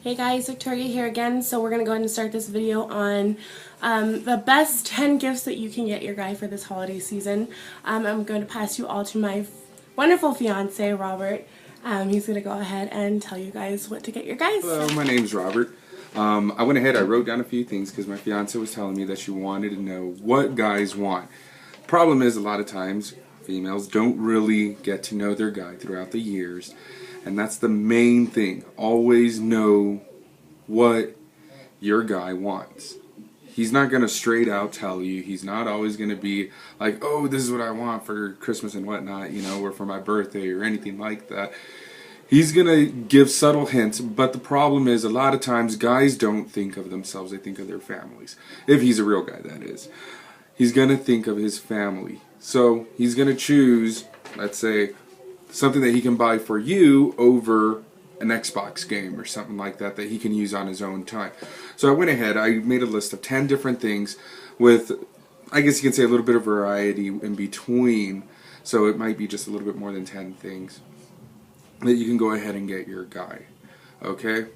Hey guys, Victoria here again. So we're going to go ahead and start this video on the best 10 gifts that you can get your guy for this holiday season. I'm going to pass you all to my wonderful fiance, Robert. He's going to go ahead and tell you guys what to get your guys. Hello, my name's Robert. I went ahead, I wrote down a few things because my fiance was telling me that she wanted to know what guys want. Problem is, a lot of times, females don't really get to know their guy throughout the years. And that's the main thing. Always know what your guy wants. He's not going to straight out tell you. He's not always going to be like, oh, this is what I want for Christmas and whatnot, or for my birthday or anything like that. He's going to give subtle hints, but the problem is a lot of times guys don't think of themselves, they think of their families. If he's a real guy, that is. He's going to think of his family. So he's going to choose, let's say, something that he can buy for you over an Xbox game or something like that that he can use on his own time. So I went ahead, I made a list of 10 different things with, I guess you can say, a little bit of variety in between. So it might be just a little bit more than 10 things that you can go ahead and get your guy. Okay?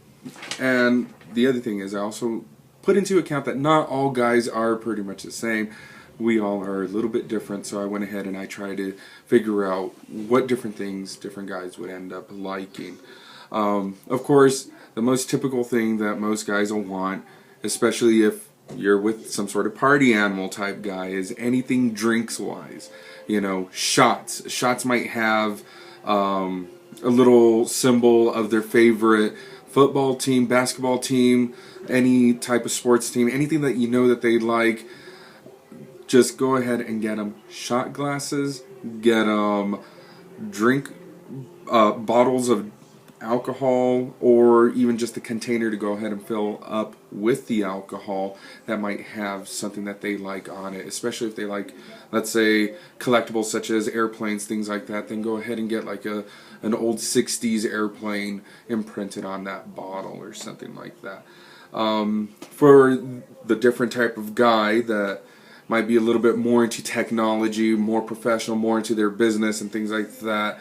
And the other thing is I also put into account that not all guys are pretty much the same. We all are a little bit different, so I went ahead and I tried to figure out what different things different guys would end up liking. Of course, the most typical thing that most guys will want, especially if you're with some sort of party animal type guy, is anything drinks wise. Shots. Shots might have a little symbol of their favorite football team, basketball team, any type of sports team, anything that you know that they like. Just go ahead and get them shot glasses, get them drink bottles of alcohol, or even just a container to go ahead and fill up with the alcohol that might have something that they like on it, especially if they like, let's say, collectibles such as airplanes, things like that. Then go ahead and get like an old 60s airplane imprinted on that bottle or something like that. For the different type of guy that might be a little bit more into technology, more professional, more into their business and things like that,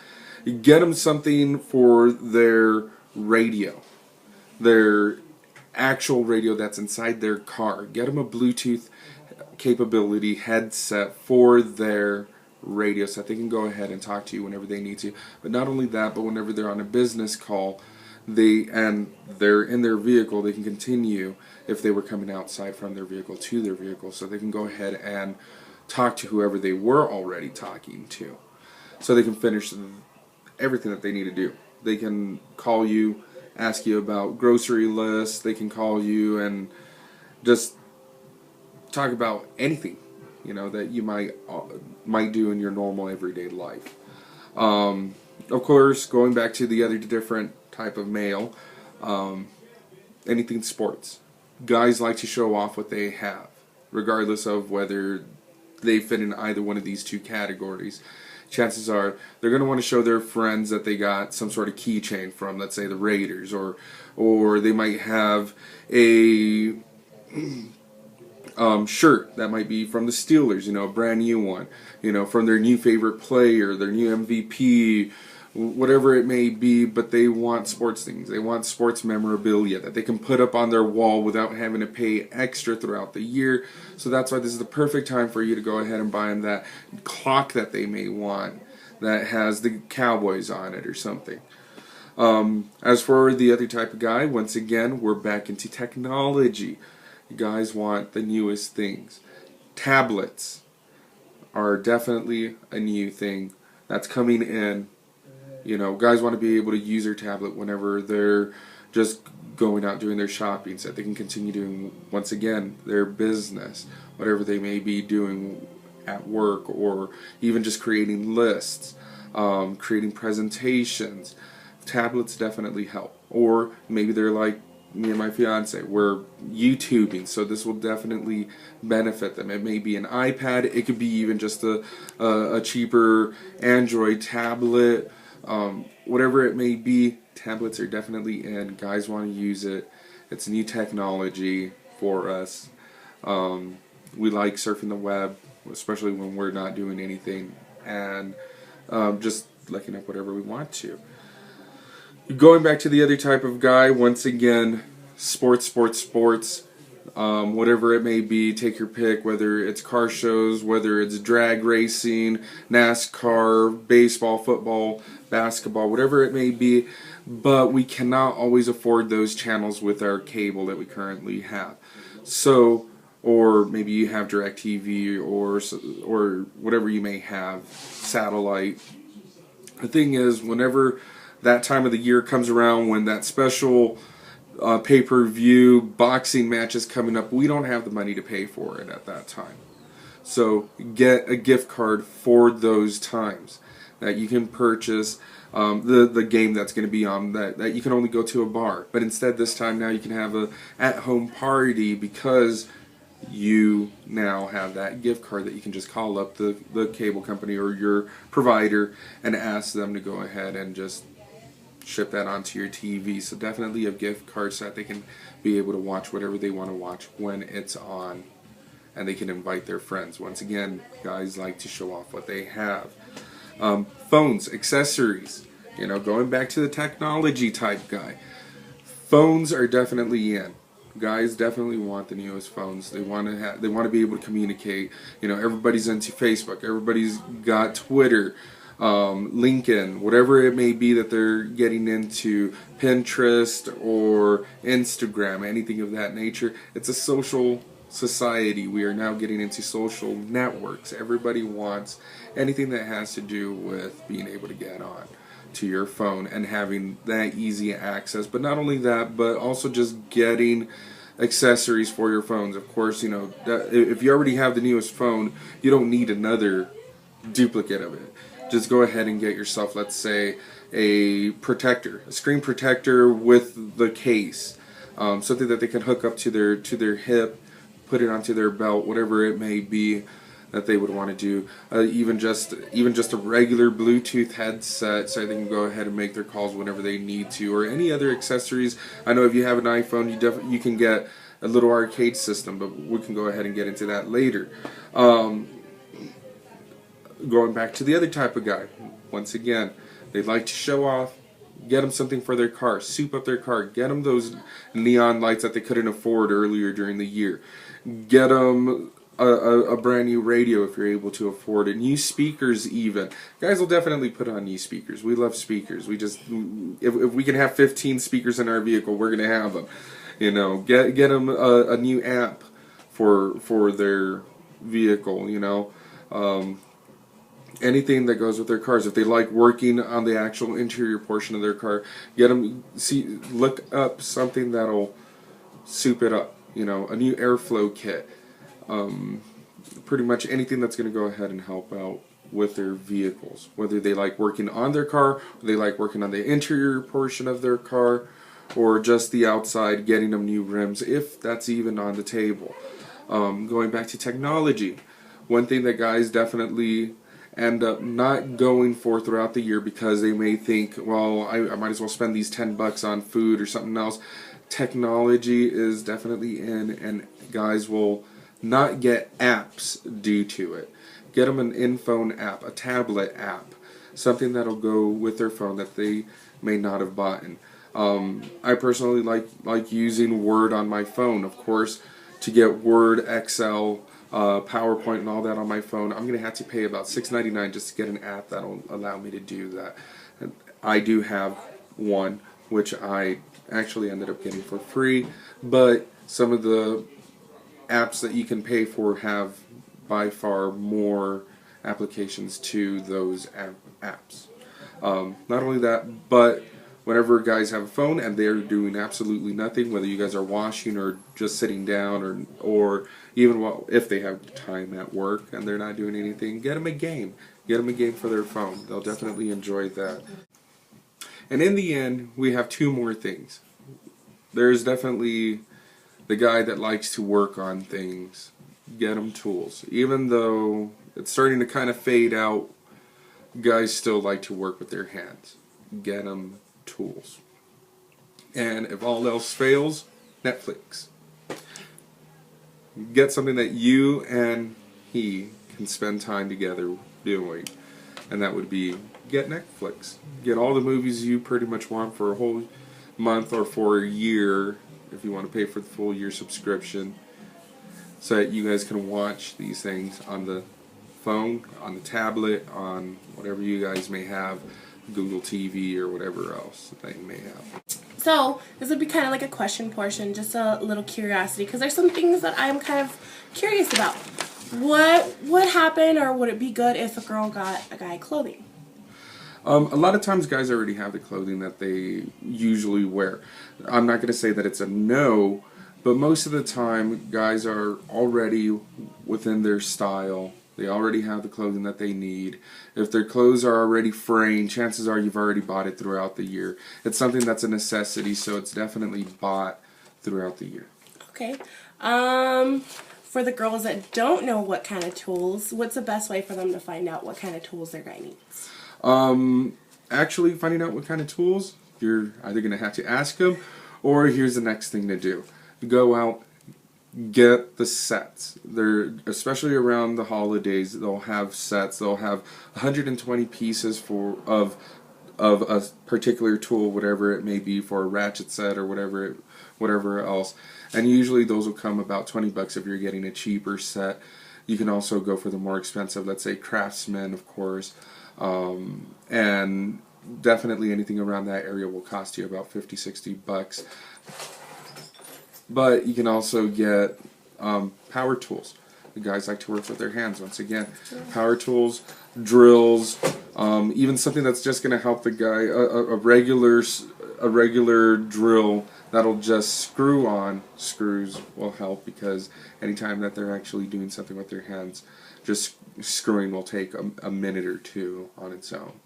get them something for their radio, their actual radio that's inside their car. Get them a Bluetooth capability headset for their radio so that they can go ahead and talk to you whenever they need to. But not only that, but whenever they're on a business call, they're in their vehicle, they can continue if they were coming outside from their vehicle to their vehicle, so they can go ahead and talk to whoever they were already talking to, so they can finish everything that they need to do. They can call you, ask you about grocery lists, they can call you and just talk about anything that you might do in your normal everyday life. Of course, going back to the other different type of male, anything sports. Guys like to show off what they have, regardless of whether they fit in either one of these two categories. Chances are they're going to want to show their friends that they got some sort of keychain from, let's say, the Raiders, or they might have a shirt that might be from the Steelers, a brand new one, from their new favorite player, their new MVP, whatever it may be, but they want sports things. They want sports memorabilia that they can put up on their wall without having to pay extra throughout the year. So that's why this is the perfect time for you to go ahead and buy them that clock that they may want that has the Cowboys on it or something. As for the other type of guy, once again, we're back into technology. Guys want the newest things. Tablets are definitely a new thing that's coming in. Guys want to be able to use their tablet whenever they're just going out doing their shopping so that they can continue doing, once again, their business, whatever they may be doing at work, or even just creating lists, creating presentations. Tablets definitely help. Or maybe they're like me and my fiance, we're YouTubing, so this will definitely benefit them. It may be an iPad, it could be even just a cheaper Android tablet. Whatever it may be, tablets are definitely in. Guys want to use it. It's new technology for us. We like surfing the web, especially when we're not doing anything, and just looking up whatever we want to. Going back to the other type of guy, once again, sports, whatever it may be, take your pick, whether it's car shows, whether it's drag racing, NASCAR, baseball, football, basketball, whatever it may be, but we cannot always afford those channels with our cable that we currently have. So, or maybe you have DirecTV or whatever you may have, satellite. The thing is, whenever that time of the year comes around, when that special pay-per-view boxing match is coming up, we don't have the money to pay for it at that time. So get a gift card for those times that you can purchase the game that's going to be on, that you can only go to a bar. But instead this time now you can have a at-home party because you now have that gift card that you can just call up the cable company or your provider and ask them to go ahead and just ship that onto your TV. So definitely a gift card so that they can be able to watch whatever they want to watch when it's on, and they can invite their friends. Once again, guys like to show off what they have. Phones, accessories, going back to the technology type guy. Phones are definitely in. Guys definitely want the newest phones. They want to be able to communicate. Everybody's into Facebook. Everybody's got Twitter, LinkedIn, whatever it may be that they're getting into, Pinterest or Instagram, anything of that nature. It's a social society. We are now getting into social networks. Everybody wants anything that has to do with being able to get on to your phone and having that easy access. But not only that, but also just getting accessories for your phones. Of course, if you already have the newest phone, you don't need another duplicate of it. Just go ahead and get yourself, let's say, a screen protector with the case, something that they can hook up to their hip, put it onto their belt, whatever it may be that they would want to do. Even just a regular Bluetooth headset, so they can go ahead and make their calls whenever they need to, or any other accessories. I know if you have an iPhone, you can get a little arcade system, but we can go ahead and get into that later. Going back to the other type of guy, once again, they like to show off. Get them something for their car, soup up their car, get them those neon lights that they couldn't afford earlier during the year. Get them a brand new radio if you're able to afford it. New speakers even. Guys will definitely put on new speakers. We love speakers. If we can have 15 speakers in our vehicle, we're going to have them. Get them a new amp for their vehicle, anything that goes with their cars. If they like working on the actual interior portion of their car, look up something that'll soup it up. A new airflow kit. Pretty much anything that's going to go ahead and help out with their vehicles. Whether they like working on their car, or they like working on the interior portion of their car, or just the outside, getting them new rims, if that's even on the table. Going back to technology, one thing that guys definitely end up not going for throughout the year because they may think, well, I might as well spend these $10 on food or something else. Technology is definitely in, and guys will not get apps due to it. Get them an in-phone app, a tablet app, something that'll go with their phone that they may not have bought. I personally like using Word on my phone. Of course, to get Word, Excel, PowerPoint and all that on my phone, I'm going to have to pay about $6.99 just to get an app that'll allow me to do that. And I do have one, which I actually ended up getting for free, but some of the apps that you can pay for have by far more applications to those apps. Not only that, but whenever guys have a phone and they're doing absolutely nothing, whether you guys are washing or just sitting down, or even if they have time at work and they're not doing anything, get them a game. Get them a game for their phone. They'll definitely enjoy that. And in the end, we have two more things. There's definitely the guy that likes to work on things. Get them tools. Even though it's starting to kind of fade out, guys still like to work with their hands. Get them tools. And if all else fails, Netflix. Get something that you and he can spend time together doing. and that would be get Netflix. Get all the movies you pretty much want for a whole month or for a year if you want to pay for the full year subscription, so that you guys can watch these things on the phone, on the tablet, on whatever you guys may have, Google TV or whatever else that you may have. So this would be kind of like a question portion, just a little curiosity, because there's some things that I'm kind of curious about. What would happen, or would it be good if a girl got a guy clothing? A lot of times guys already have the clothing that they usually wear. I'm not going to say that it's a no, but most of the time guys are already within their style. They already have the clothing that they need. If their clothes are already fraying, chances are you've already bought it throughout the year. It's something that's a necessity, so it's definitely bought throughout the year. Okay. For the girls that don't know what kind of tools, what's the best way for them to find out what kind of tools their guy needs? Actually, finding out what kind of tools, you're either going to have to ask them, or here's the next thing to do. Go out, get the sets. They're, especially around the holidays, they'll have sets. They'll have 120 pieces of a particular tool, whatever it may be, for a ratchet set or whatever else. And usually those will come about $20 if you're getting a cheaper set. You can also go for the more expensive, let's say Craftsman, of course. And definitely anything around that area will cost you about $50-$60. But you can also get power tools. The guys like to work with their hands. Once again, power tools, drills, even something that's just going to help the guy. A regular drill that'll just screw on. Screws will help, because anytime that they're actually doing something with their hands, just screwing will take a minute or two on its own.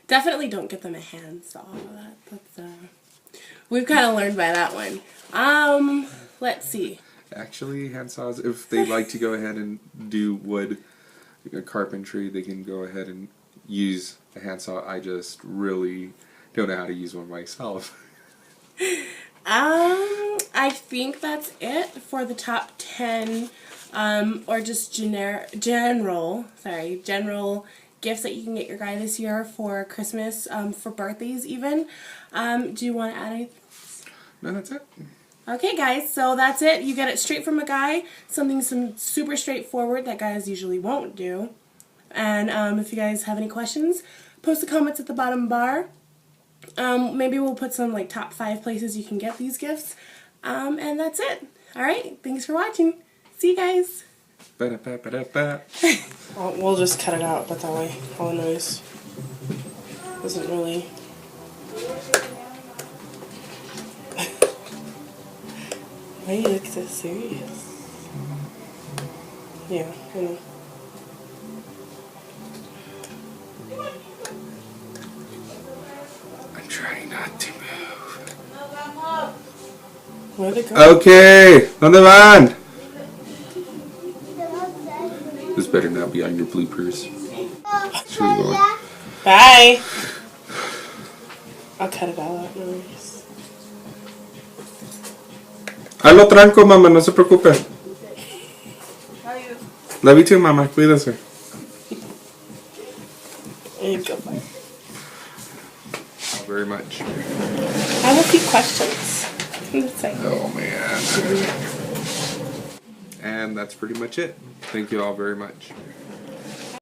Definitely don't get them a handsaw. We've kind of learned by that one. Let's see. Actually, handsaws, if they like to go ahead and do wood carpentry, they can go ahead and use a handsaw. I just really don't know how to use one myself. I think that's it for the top 10, or just general gifts that you can get your guy this year for Christmas, for birthdays even. Do you want to add anything? No, that's it. Okay, guys, so that's it. You get it straight from a guy, something super straightforward that guys usually won't do. And if you guys have any questions, post the comments at the bottom bar. Maybe we'll put some like top 5 places you can get these gifts. And that's it. Alright, thanks for watching. See you guys. We'll just cut it out, but that way all the noise doesn't really... Why do you look so serious? Yeah, I know. I'm trying not to move. Where'd it go? Okay, ¿dónde van? This better not be on your bloopers. Bye! I'll cut it all out, no worries. Ahí lo tranco, mamá, no se preocupe. Love you too, mamá, cuídese. There you go, bye. Very much. I have a few questions. Oh man. And that's pretty much it. Thank you all very much.